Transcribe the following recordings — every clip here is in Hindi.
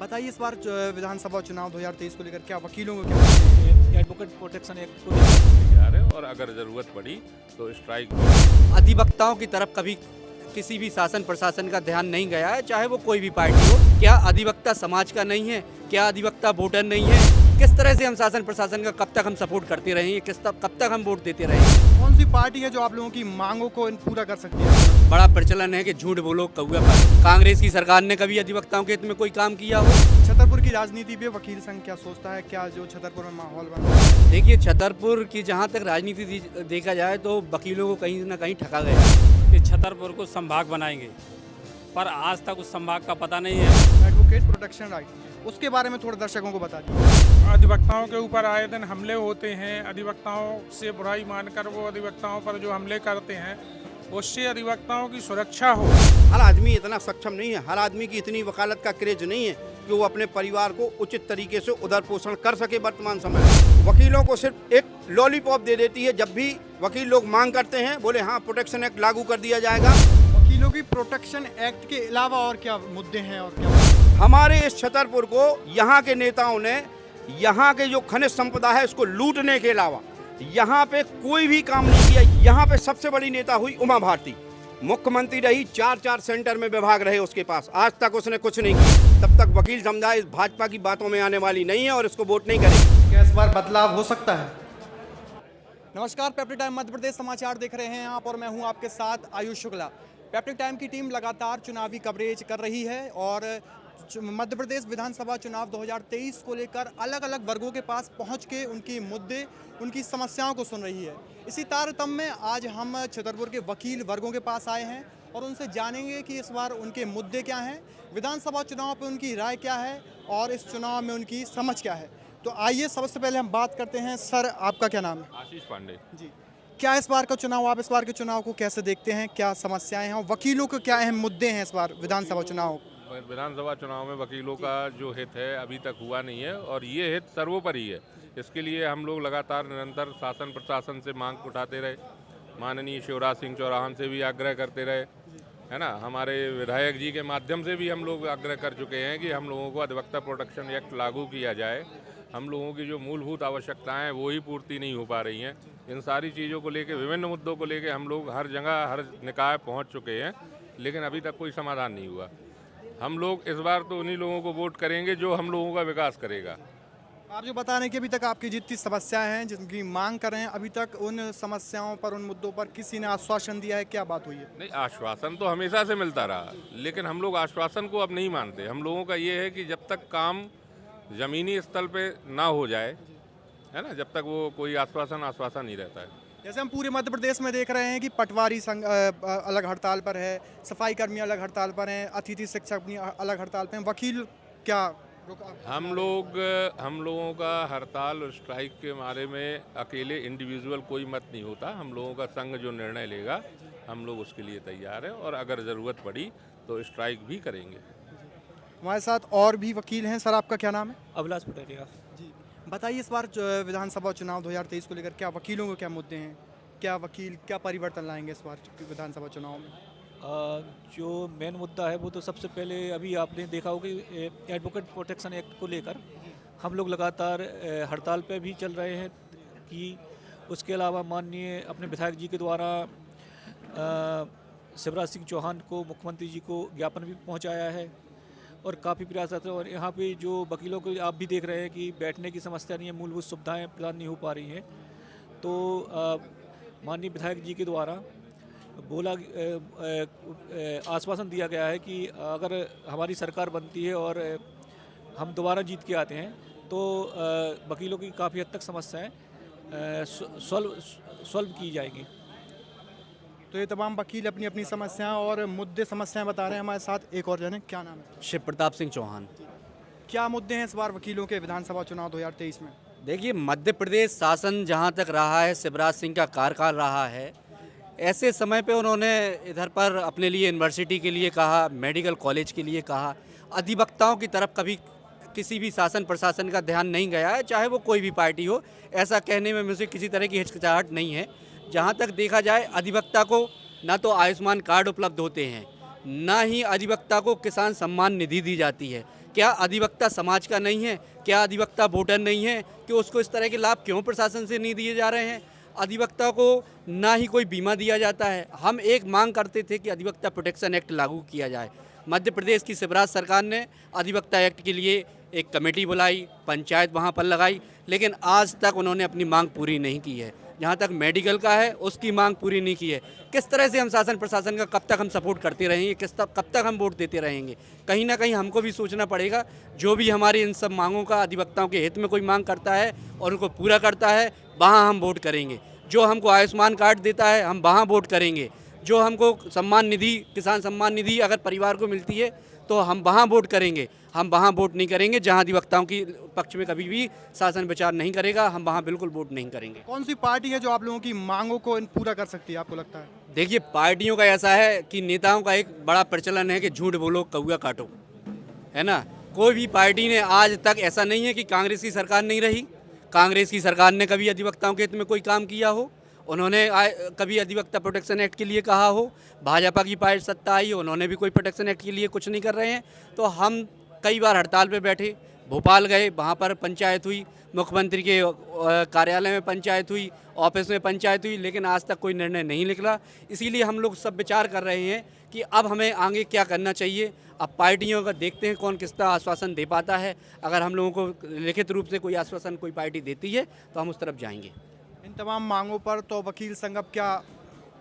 बताइए इस बार विधानसभा चुनाव 2023 को लेकर क्या वकीलों को क्या एडवोकेट प्रोटेक्शन एक्ट को तैयार है और अगर ज़रूरत पड़ी तो स्ट्राइक। अधिवक्ताओं की तरफ कभी किसी भी शासन प्रशासन का ध्यान नहीं गया है, चाहे वो कोई भी पार्टी हो। क्या अधिवक्ता समाज का नहीं है? क्या अधिवक्ता वोटर नहीं है? किस तरह से हम शासन प्रशासन का कब तक हम सपोर्ट करते रहेंगे, कब तक हम वोट देते रहेंगे? कौन सी पार्टी है जो आप लोगों की मांगों को पूरा कर सकती है? बड़ा प्रचलन है कि झूठ बोलो कौआ पर। कांग्रेस की सरकार ने कभी अधिवक्ताओं के हित में कोई काम किया हो? छतरपुर की राजनीति पे वकील संघ क्या सोचता है? क्या जो छतरपुर में माहौल बन रहा है? देखिए, छतरपुर की जहाँ तक राजनीति देखा जाए तो वकीलों को कहीं ना कहीं ठगा गया है। कि छतरपुर को संभाग बनाएंगे, पर आज तक उस संभाग का पता नहीं है। एडवोकेट प्रोटेक्शन राइट, उसके बारे में थोड़ा दर्शकों को बता दीजिए। अधिवक्ताओं के ऊपर आए दिन हमले होते हैं। अधिवक्ताओं से बुराई मानकर वो अधिवक्ताओं पर जो हमले करते हैं, उससे अधिवक्ताओं की सुरक्षा हो। हर आदमी इतना सक्षम नहीं है, हर आदमी की इतनी वकालत का क्रेज नहीं है कि वो अपने परिवार को उचित तरीके से उधर पोषण कर सके। वर्तमान समय में वकीलों को सिर्फ एक लॉलीपॉप दे देती है। जब भी वकील लोग मांग करते हैं, बोले हाँ प्रोटेक्शन एक्ट लागू कर दिया जाएगा। वकीलों की प्रोटेक्शन एक्ट के अलावा और क्या मुद्दे हैं और क्या? हमारे इस छतरपुर को यहाँ के नेताओं ने यहाँ के जो खनिज संपदा है इसको लूटने के अलावा यहाँ पे कोई भी काम नहीं किया। यहाँ पे सबसे बड़ी नेता हुई उमा भारती, मुख्यमंत्री रही, 4 सेंटर में विभाग रहे उसके पास, आज तक उसने कुछ नहीं किया। तब तक वकील समुदाय इस भाजपा की बातों में आने वाली नहीं है और इसको वोट नहीं करेगी। क्या इस बार बदलाव हो सकता है? नमस्कार, पेप्टिक टाइम मध्य प्रदेश समाचार देख रहे हैं आप और मैं हूं आपके साथ आयुष शुक्ला। पेप्टिक टाइम की टीम लगातार चुनावी कवरेज कर रही है और मध्य प्रदेश विधानसभा चुनाव 2023 को लेकर अलग अलग वर्गों के पास पहुंच के उनकी मुद्दे, उनकी समस्याओं को सुन रही है। इसी तारतम्य में आज हम छतरपुर के वकील वर्गों के पास आए हैं और उनसे जानेंगे कि इस बार उनके मुद्दे क्या हैं, विधानसभा चुनाव पर उनकी राय क्या है और इस चुनाव में उनकी समझ क्या है। तो आइए सबसे पहले हम बात करते हैं। सर, आपका क्या नाम है? आशीष पांडे जी, क्या इस बार का चुनाव, आप इस बार के चुनाव को कैसे देखते हैं? क्या समस्याएं हैं और वकीलों के क्या अहम मुद्दे हैं इस बार विधानसभा चुनाव? विधानसभा चुनाव में वकीलों का जो हित है अभी तक हुआ नहीं है और ये हित सर्वोपरि है। इसके लिए हम लोग लगातार निरंतर शासन प्रशासन से मांग उठाते रहे, माननीय शिवराज सिंह चौहान से भी आग्रह करते रहे, है ना। हमारे विधायक जी के माध्यम से भी हम लोग आग्रह कर चुके हैं कि हम लोगों को अधिवक्ता प्रोटेक्शन एक्ट लागू किया जाए। हम लोगों की जो मूलभूत आवश्यकताएं हैं वो ही पूर्ति नहीं हो पा रही हैं। इन सारी चीज़ों को लेके, विभिन्न मुद्दों को लेके हम लोग हर जगह, हर निकाय पहुंच चुके हैं, लेकिन अभी तक कोई समाधान नहीं हुआ। हम लोग इस बार तो उन्हीं लोगों को वोट करेंगे जो हम लोगों का विकास करेगा। आप जो बता रहे हैं कि अभी तक आपकी जितनी समस्याएं हैं, जिनकी मांग कर रहे हैं, अभी तक उन समस्याओं पर, उन मुद्दों पर किसी ने आश्वासन दिया है? क्या बात हुई है? नहीं, आश्वासन तो हमेशा से मिलता रहा, लेकिन हम लोग आश्वासन को अब नहीं मानते। हम लोगों का ये है कि जब तक काम ज़मीनी स्तर पे ना हो जाए, है ना, जब तक वो कोई आश्वासन ही रहता है। जैसे हम पूरे मध्य प्रदेश में देख रहे हैं कि पटवारी संघ अलग हड़ताल पर है, सफाई कर्मी अलग हड़ताल पर हैं, अतिथि शिक्षक अपनी अलग हड़ताल पर हैं, वकील क्या हम लोगों का हड़ताल और स्ट्राइक के बारे में अकेले इंडिविजुअल कोई मत नहीं होता। हम लोगों का संघ जो निर्णय लेगा हम लोग उसके लिए तैयार हैं और अगर ज़रूरत पड़ी तो स्ट्राइक भी करेंगे। हमारे साथ और भी वकील हैं। सर, आपका क्या नाम है? अभिलाष पटेरिया। जी, बताइए इस बार विधानसभा चुनाव 2023 को लेकर क्या वकीलों के क्या मुद्दे हैं? क्या वकील क्या परिवर्तन लाएंगे इस बार विधानसभा चुनाव में? जो मेन मुद्दा है वो तो सबसे पहले अभी आपने देखा होगा कि एडवोकेट प्रोटेक्शन एक्ट को लेकर हम लोग लगातार हड़ताल पे भी चल रहे हैं। कि उसके अलावा माननीय अपने विधायक जी के द्वारा शिवराज सिंह चौहान को, मुख्यमंत्री जी को ज्ञापन भी पहुंचाया है और काफ़ी प्रयास है। और यहाँ पे जो वकीलों को आप भी देख रहे हैं कि बैठने की समस्या नहीं है, मूलभूत सुविधाएं प्रदान नहीं हो पा रही हैं। तो माननीय विधायक जी के द्वारा बोला, आश्वासन दिया गया है कि अगर हमारी सरकार बनती है और हम दोबारा जीत के आते हैं तो वकीलों की काफ़ी हद तक समस्याएं सॉल्व की जाएगी। तो ये तमाम वकील अपनी अपनी समस्याएं और मुद्दे समस्याएं बता रहे हैं। हमारे साथ एक और जन है, क्या नाम है? शिव प्रताप सिंह चौहान। क्या मुद्दे हैं इस बार वकीलों के विधानसभा चुनाव 2023 में? देखिए, मध्य प्रदेश शासन जहाँ तक रहा है, शिवराज सिंह का कार्यकाल रहा है, ऐसे समय पे उन्होंने इधर पर अपने लिए यूनिवर्सिटी के लिए कहा, मेडिकल कॉलेज के लिए कहा। अधिवक्ताओं की तरफ कभी किसी भी शासन प्रशासन का ध्यान नहीं गया है, चाहे वो कोई भी पार्टी हो। ऐसा कहने में मुझे किसी तरह की हिचकिचाहट नहीं है। जहाँ तक देखा जाए, अधिवक्ता को ना तो आयुष्मान कार्ड उपलब्ध होते हैं, ना ही अधिवक्ता को किसान सम्मान निधि दी जाती है। क्या अधिवक्ता समाज का नहीं है? क्या अधिवक्ता वोटर नहीं है कि उसको इस तरह के लाभ क्यों प्रशासन से नहीं दिए जा रहे हैं? अधिवक्ता को ना ही कोई बीमा दिया जाता है। हम एक मांग करते थे कि अधिवक्ता प्रोटेक्शन एक्ट लागू किया जाए। मध्य प्रदेश की शिवराज सरकार ने अधिवक्ता एक्ट के लिए एक कमेटी बुलाई, पंचायत वहाँ पर लगाई, लेकिन आज तक उन्होंने अपनी मांग पूरी नहीं की है। जहाँ तक मेडिकल का है उसकी मांग पूरी नहीं की है। किस तरह से हम शासन प्रशासन का कब तक हम सपोर्ट करते रहेंगे, कब तक हम वोट देते रहेंगे? कहीं ना कहीं हमको भी सोचना पड़ेगा। जो भी हमारी इन सब मांगों का अधिवक्ताओं के हित में कोई मांग करता है और उनको पूरा करता है, वहाँ हम वोट करेंगे। जो हमको आयुष्मान कार्ड देता है हम वहाँ वोट करेंगे। जो हमको सम्मान निधि, किसान सम्मान निधि अगर परिवार को मिलती है तो हम वहाँ वोट करेंगे। हम वहाँ वोट नहीं करेंगे जहाँ अधिवक्ताओं की पक्ष में कभी भी शासन विचार नहीं करेगा, हम वहाँ बिल्कुल वोट नहीं करेंगे। कौन सी पार्टी है जो आप लोगों की मांगों को पूरा कर सकती है, आपको लगता है? देखिए, पार्टियों का ऐसा है कि नेताओं का एक बड़ा प्रचलन है कि झूठ बोलो कौआ काटो, है ना। कोई भी पार्टी ने आज तक ऐसा नहीं है कि कांग्रेस की सरकार नहीं रही, कांग्रेस की सरकार ने कभी अधिवक्ताओं के हित में कोई काम किया हो, उन्होंने कभी अधिवक्ता प्रोटेक्शन एक्ट के लिए कहा हो। भाजपा की पार्टी सत्ता आई, उन्होंने भी कोई प्रोटेक्शन एक्ट के लिए कुछ नहीं कर रहे हैं। तो हम कई बार हड़ताल पे बैठे, भोपाल गए, वहाँ पर पंचायत हुई, मुख्यमंत्री के कार्यालय में पंचायत हुई, ऑफिस में पंचायत हुई, लेकिन आज तक कोई निर्णय नहीं निकला। इसीलिए हम लोग सब विचार कर रहे हैं कि अब हमें आगे क्या करना चाहिए। अब पार्टियों का देखते हैं कौन किसका आश्वासन दे पाता है। अगर हम लोगों को लिखित रूप से कोई आश्वासन कोई पार्टी देती है तो हम उस तरफ जाएंगे। इन तमाम मांगों पर तो वकील संघ अब क्या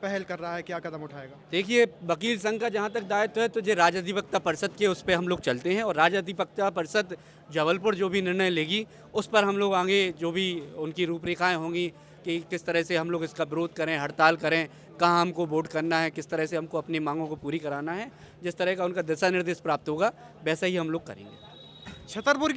पहल कर रहा है, क्या कदम उठाएगा? देखिए, वकील संघ का जहाँ तक दायित्व है तो जो राज्य अधिवक्ता परिषद के उस पर हम लोग चलते हैं, और राज्य अधिवक्ता परिषद जबलपुर जो भी निर्णय लेगी उस पर हम लोग आगे जो भी उनकी रूपरेखाएं होंगी कि किस तरह से हम लोग इसका विरोध करें, हड़ताल करें, कहाँ हमको वोट करना है, किस तरह से हमको अपनी मांगों को पूरी कराना है, जिस तरह का उनका दिशा निर्देश प्राप्त होगा वैसा ही हम लोग करेंगे। छतरपुर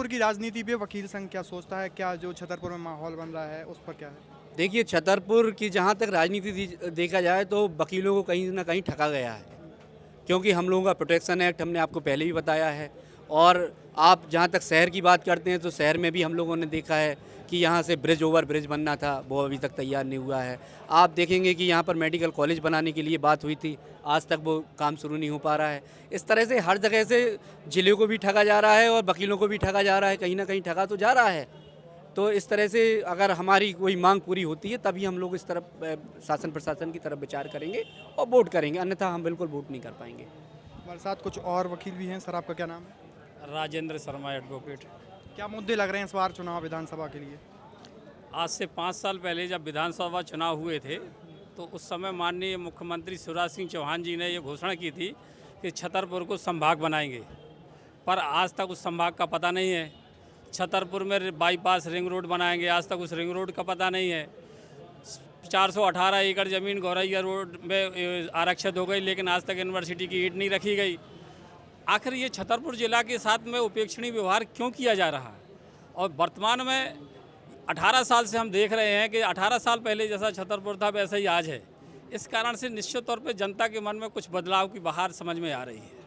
की राजनीति पे वकील संघ क्या सोचता है? क्या जो छतरपुर में माहौल बन रहा है उस पर क्या है? देखिए, छतरपुर की जहाँ तक राजनीति देखा जाए तो वकीलों को कहीं ना कहीं ठगा गया है, क्योंकि हम लोगों का प्रोटेक्शन एक्ट हमने आपको पहले भी बताया है। और आप जहाँ तक शहर की बात करते हैं तो शहर में भी हम लोगों ने देखा है कि यहाँ से ओवर ब्रिज बनना था, वो अभी तक तैयार नहीं हुआ है। आप देखेंगे कि यहाँ पर मेडिकल कॉलेज बनाने के लिए बात हुई थी, आज तक वो काम शुरू नहीं हो पा रहा है। इस तरह से हर जगह से जिले को भी ठगा जा रहा है और वकीलों को भी ठगा जा रहा है, कहीं ना कहीं ठगा तो जा रहा है। तो इस तरह से अगर हमारी कोई मांग पूरी होती है तभी हम लोग इस तरफ शासन प्रशासन की तरफ विचार करेंगे और वोट करेंगे, अन्यथा हम बिल्कुल वोट नहीं कर पाएंगे। हमारे साथ कुछ और वकील भी हैं। सर, आपका क्या नाम है? राजेंद्र शर्मा एडवोकेट। क्या मुद्दे लग रहे हैं इस बार चुनाव विधानसभा के लिए? आज से 5 साल पहले जब विधानसभा चुनाव हुए थे तो उस समय माननीय मुख्यमंत्री शिवराज सिंह चौहान जी ने ये घोषणा की थी कि छतरपुर को संभाग बनाएंगे, पर आज तक उस संभाग का पता नहीं है। छतरपुर में बाईपास रिंग रोड बनाएंगे, आज तक उस रिंग रोड का पता नहीं है। 418 एकड़ ज़मीन गौरैया रोड में आरक्षित हो गई, लेकिन आज तक यूनिवर्सिटी की ईंट नहीं रखी गई। आखिर ये छतरपुर जिला के साथ में उपेक्षणीय व्यवहार क्यों किया जा रहा है? और वर्तमान में 18 साल से हम देख रहे हैं कि 18 साल पहले जैसा छतरपुर था वैसा ही आज है। इस कारण से निश्चित तौर पे जनता के मन में कुछ बदलाव की बहार समझ में आ रही है।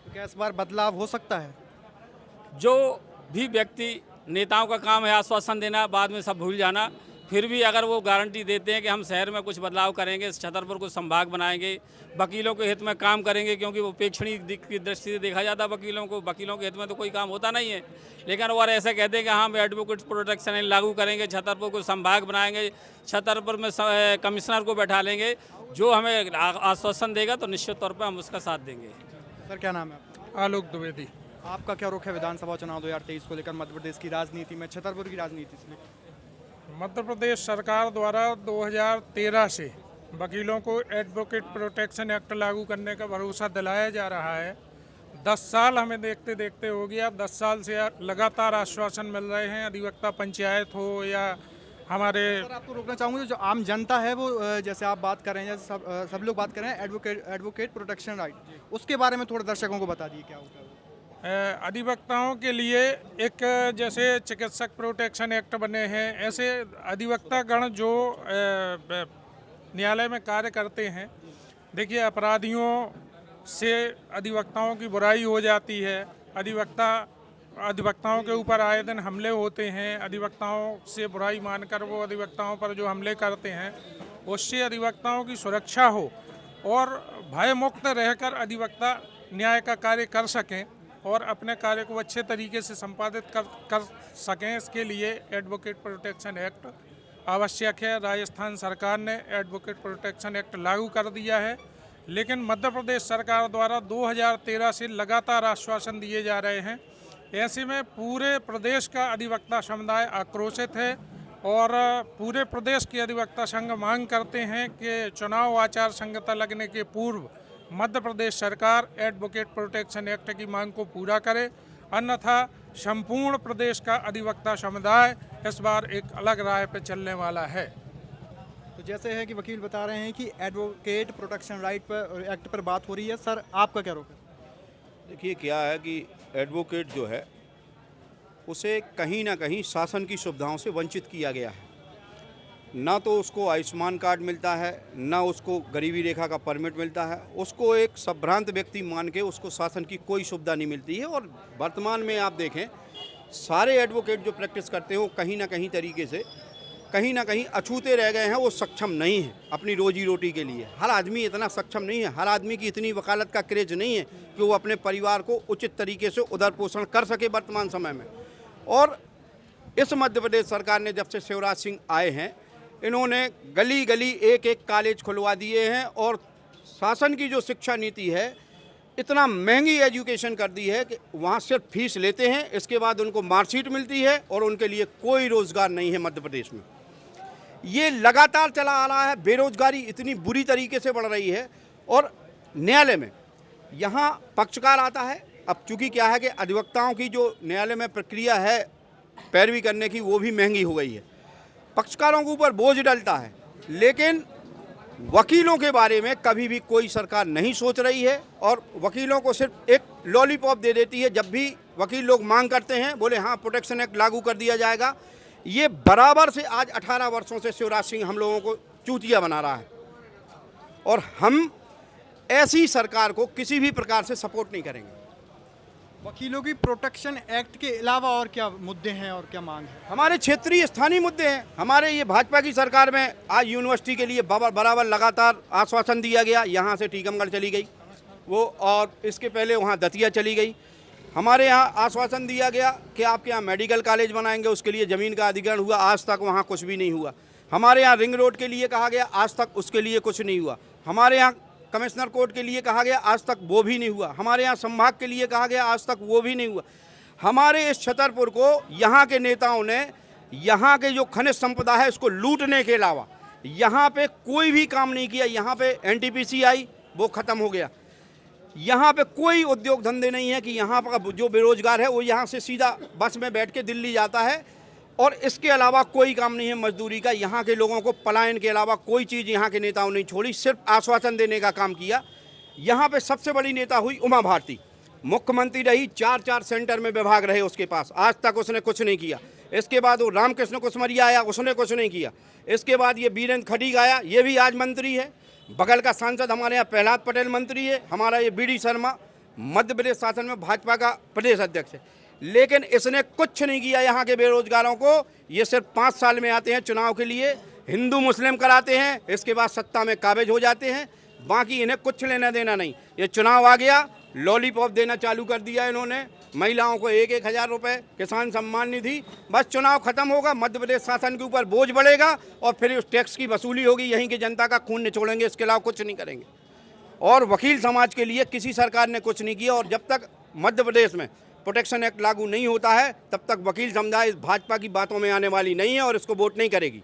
तो क्या इस बार बदलाव हो सकता है? जो भी व्यक्ति, नेताओं का काम है आश्वासन देना, बाद में सब भूल जाना। फिर भी अगर वो गारंटी देते हैं कि हम शहर में कुछ बदलाव करेंगे, छतरपुर को संभाग बनाएंगे, वकीलों के हित में काम करेंगे, क्योंकि वो उपेक्षणीय की दृष्टि से देखा जाता है वकीलों के हित में तो कोई काम होता नहीं है। लेकिन वो ऐसे कहते हैं कि हम एडवोकेट प्रोटेक्शन लागू करेंगे, छतरपुर को संभाग बनाएंगे, छतरपुर में कमिश्नर को बैठा लेंगे। जो हमें आश्वासन देगा तो निश्चित तौर पर हम उसका साथ देंगे। सर, क्या नाम है आपका? आलोक द्विवेदी। आपका क्या रुख है विधानसभा चुनाव 2023 को लेकर मध्य प्रदेश की राजनीति में, छतरपुर की राजनीति से? मध्य प्रदेश सरकार द्वारा 2013 से वकीलों को एडवोकेट प्रोटेक्शन एक्ट लागू करने का भरोसा दिलाया जा रहा है। 10 साल हमें देखते देखते हो गया। 10 साल से लगातार आश्वासन मिल रहे हैं, अधिवक्ता पंचायत हो या हमारे। सर, आपको रोकना चाहूँगा, जो आम जनता है वो जैसे आप बात कर रहे हैं, जैसे सब लोग बात कर रहे हैं एडवोकेट प्रोटेक्शन राइट, उसके बारे में थोड़ा दर्शकों को बता दिए क्या होगा। अधिवक्ताओं के लिए एक जैसे चिकित्सक प्रोटेक्शन एक्ट बने हैं, ऐसे अधिवक्तागण जो न्यायालय में कार्य करते हैं, देखिए अपराधियों से अधिवक्ताओं की बुराई हो जाती है। अधिवक्ताओं के ऊपर आए दिन हमले होते हैं। अधिवक्ताओं से बुराई मानकर वो अधिवक्ताओं पर जो हमले करते हैं, उससे अधिवक्ताओं की सुरक्षा हो और भयमुक्त रहकर अधिवक्ता न्याय का कार्य कर सकें, और अपने कार्य को अच्छे तरीके से संपादित कर सकें, इसके लिए एडवोकेट प्रोटेक्शन एक्ट आवश्यक है। राजस्थान सरकार ने एडवोकेट प्रोटेक्शन एक्ट लागू कर दिया है, लेकिन मध्य प्रदेश सरकार द्वारा 2013 से लगातार आश्वासन दिए जा रहे हैं। ऐसे में पूरे प्रदेश का अधिवक्ता समुदाय आक्रोशित है और पूरे प्रदेश के अधिवक्ता संघ मांग करते हैं कि चुनाव आचार संहिता लगने के पूर्व मध्य प्रदेश सरकार एडवोकेट प्रोटेक्शन एक्ट की मांग को पूरा करे, अन्यथा संपूर्ण प्रदेश का अधिवक्ता समुदाय इस बार एक अलग राह पर चलने वाला है। तो जैसे है कि वकील बता रहे हैं कि एडवोकेट प्रोटेक्शन राइट पर एक्ट पर बात हो रही है, सर आपका क्या रोक है? देखिए क्या है कि एडवोकेट जो है उसे कहीं ना कहीं शासन की सुविधाओं से वंचित किया गया है। ना तो उसको आयुष्मान कार्ड मिलता है, ना उसको गरीबी रेखा का परमिट मिलता है। उसको एक संभ्रांत व्यक्ति मान के उसको शासन की कोई सुविधा नहीं मिलती है। और वर्तमान में आप देखें सारे एडवोकेट जो प्रैक्टिस करते हैं वो कहीं ना कहीं तरीके से कहीं ना कहीं अछूते रह गए हैं, वो सक्षम नहीं है अपनी रोजी रोटी के लिए। हर आदमी इतना सक्षम नहीं है, हर आदमी की इतनी वकालत का क्रेज नहीं है कि वो अपने परिवार को उचित तरीके से उधर पोषण कर सके वर्तमान समय में। और इस मध्य प्रदेश सरकार ने जब से शिवराज सिंह आए हैं, इन्होंने गली गली एक एक कॉलेज खुलवा दिए हैं और शासन की जो शिक्षा नीति है इतना महंगी एजुकेशन कर दी है कि वहाँ सिर्फ फीस लेते हैं, इसके बाद उनको मार्कशीट मिलती है और उनके लिए कोई रोज़गार नहीं है मध्य प्रदेश में। ये लगातार चला आ रहा है। बेरोजगारी इतनी बुरी तरीके से बढ़ रही है और न्यायालय में यहाँ पक्षकार आता है। अब चूँकि क्या है कि अधिवक्ताओं की जो न्यायालय में प्रक्रिया है पैरवी करने की, वो भी महंगी हो गई है, पक्षकारों के ऊपर बोझ डलता है, लेकिन वकीलों के बारे में कभी भी कोई सरकार नहीं सोच रही है और वकीलों को सिर्फ एक लॉलीपॉप दे देती है। जब भी वकील लोग मांग करते हैं, बोले हाँ प्रोटेक्शन एक्ट लागू कर दिया जाएगा, ये बराबर से आज 18 वर्षों से शिवराज सिंह हम लोगों को चूतिया बना रहा है और हम ऐसी सरकार को किसी भी प्रकार से सपोर्ट नहीं करेंगे। वकीलों की प्रोटेक्शन एक्ट के अलावा और क्या मुद्दे हैं और क्या मांग है? हमारे क्षेत्रीय स्थानीय मुद्दे हैं। हमारे ये भाजपा की सरकार में आज यूनिवर्सिटी के लिए बराबर लगातार आश्वासन दिया गया, यहाँ से टीकमगढ़ चली गई वो, और इसके पहले वहाँ दतिया चली गई। हमारे यहाँ आश्वासन दिया गया कि आपके यहाँ मेडिकल कॉलेज बनाएंगे, उसके लिए ज़मीन का अधिग्रहण हुआ, आज तक वहाँ कुछ भी नहीं हुआ। हमारे यहाँ रिंग रोड के लिए कहा गया, आज तक उसके लिए कुछ नहीं हुआ। हमारे यहाँ कमिश्नर कोर्ट के लिए कहा गया, आज तक वो भी नहीं हुआ। हमारे यहाँ संभाग के लिए कहा गया, आज तक वो भी नहीं हुआ। हमारे इस छतरपुर को यहाँ के नेताओं ने यहाँ के जो खनिज संपदा है उसको लूटने के अलावा यहाँ पे कोई भी काम नहीं किया। यहाँ पे NTPC आई, वो ख़त्म हो गया। यहाँ पे कोई उद्योग धंधे नहीं है कि यहाँ पर जो बेरोजगार है वो यहाँ से सीधा बस में बैठ के दिल्ली जाता है और इसके अलावा कोई काम नहीं है मजदूरी का। यहाँ के लोगों को पलायन के अलावा कोई चीज़ यहाँ के नेताओं ने छोड़ी, सिर्फ आश्वासन देने का काम किया। यहाँ पे सबसे बड़ी नेता हुई उमा भारती, मुख्यमंत्री रही, 4 सेंटर में विभाग रहे उसके पास, आज तक उसने कुछ नहीं किया। इसके बाद वो रामकृष्ण कुसमरिया आया, उसने कुछ नहीं किया। इसके बाद ये बीरेंद्र खटीक आया, ये भी आज मंत्री है। बगल का सांसद हमारे यहाँ प्रहलाद पटेल मंत्री है। हमारा ये BD शर्मा मध्य प्रदेश शासन में भाजपा का प्रदेश अध्यक्ष है, लेकिन इसने कुछ नहीं किया यहाँ के बेरोजगारों को। ये सिर्फ 5 साल में आते हैं चुनाव के लिए, हिंदू मुस्लिम कराते हैं, इसके बाद सत्ता में काबिज हो जाते हैं, बाकी इन्हें कुछ लेना देना नहीं। ये चुनाव आ गया, लॉलीपॉप देना चालू कर दिया इन्होंने, महिलाओं को 1-1 हज़ार रुपये, किसान सम्मान निधि। बस चुनाव खत्म होगा, मध्य प्रदेश शासन के ऊपर बोझ बढ़ेगा और फिर उस टैक्स की वसूली होगी, यहीं की जनता का खून निचोड़ेंगे, इसके अलावा कुछ नहीं करेंगे। और वकील समाज के लिए किसी सरकार ने कुछ नहीं किया। और जब तक मध्य प्रदेश में प्रोटेक्शन एक्ट लागू नहीं होता है, तब तक वकील समुदाय इस भाजपा की बातों में आने वाली नहीं है और इसको वोट नहीं करेगी।